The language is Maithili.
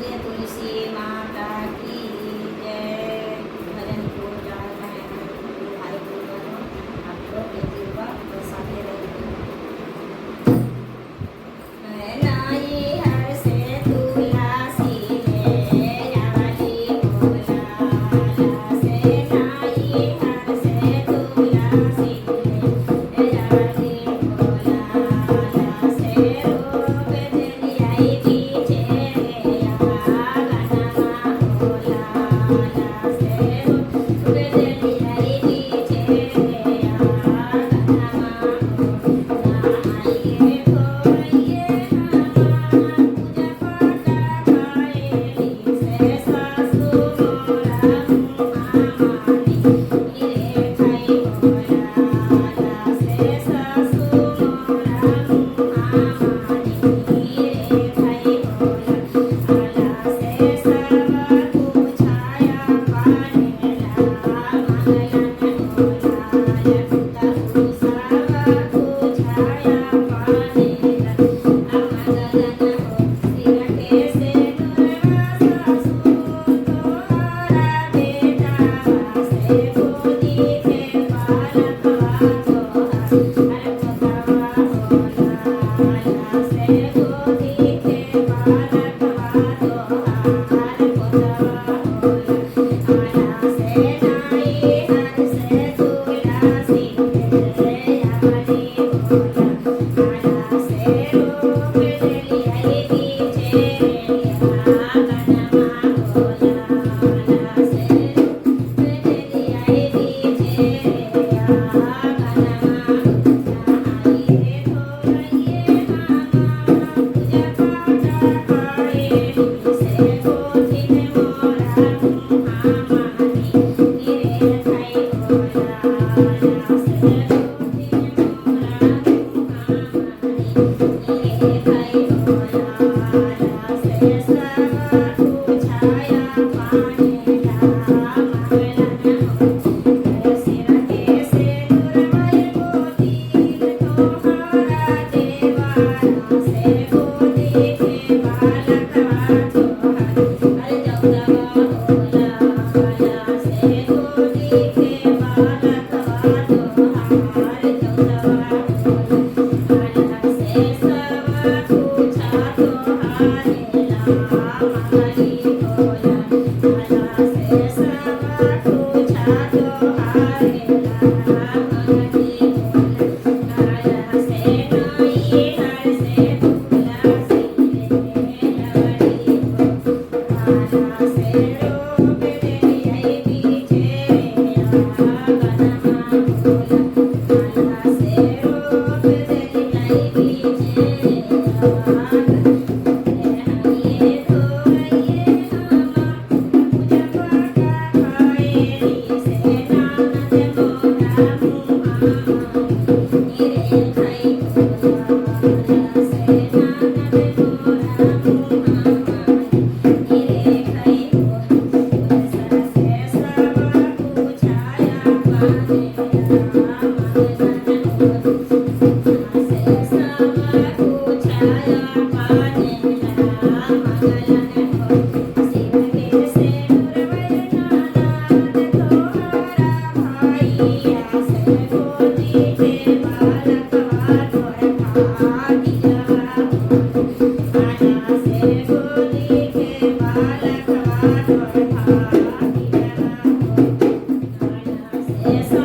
बोलिए तुलसी माता की जय। भजन को ज़्यादा है भाई बहनों, आप लोग के कृपा बरसाते रहेगी। लाई हर से तुलसी ले याली भोला से, लाई हर से तुलसी ले याली भोला से, रोप दिलियाई पीछे या गनमा भोला से, रोप दिलियाई पीछे या गनमा आइए खोइए पूजा पाठ करेली से सासु मोरा मुहामानी रे खाई भोला से, सासु मोरा मुहामानी रे खाई भोला से, सब पूछाया पानेला मंगलन भोला पुतहु सब पूछाया पानेला मंगलन हो सिरके से नुरवा सासु तोहरा बेटा से, गोदी के बालकवा तोहर पुतवा होला से, गोदी के बालकवा तोहर पुतवा होला से, नाई हर से तुलसी ले याली भोला से, रोप दिलियाई पीछे या गनमा भोला से, रोप दिलियाई पीछे या गनमा आइए खोइए पूजा पाठ करेली से, गोथिन मोरा मुहामानी रे खाई भोला से, गोथिन मोरा मुहामानी रे खाई भोला से, सब पूछाया पानेला मंगलन हो सिरके से नुरवा गोदी तोहरा देवारा से, गोदी के बालकवा तोहर जौदवा होला से, गोदी के बालकवा तोहर जौदवा होला से, सब पूछा तोहारेला मंगली भोला से, सब पूछा तोहारेला मंगली भोला से, नाई हर से तुलसी ले याली भोला से, रोप दिलियाई पीछे या गनमा भोला से, रोप दिलियाई पीछे या आइए खोइए पूजा पाठ करेली से, नानद मोरा मुहामानी रे खाई भोला से, नानद मोरा मुहामानी रे खाई भोला से, सब पूछाया पानेला मंगलन हो से, सब पूछाया पानेला मंगलन हो सिरके से नुरवा नानद तोहरा भैया से, गोदी के बालकवा तोहर भागिलवा होला से, गोदी के बालकवा तोहर भागिलवा होला से,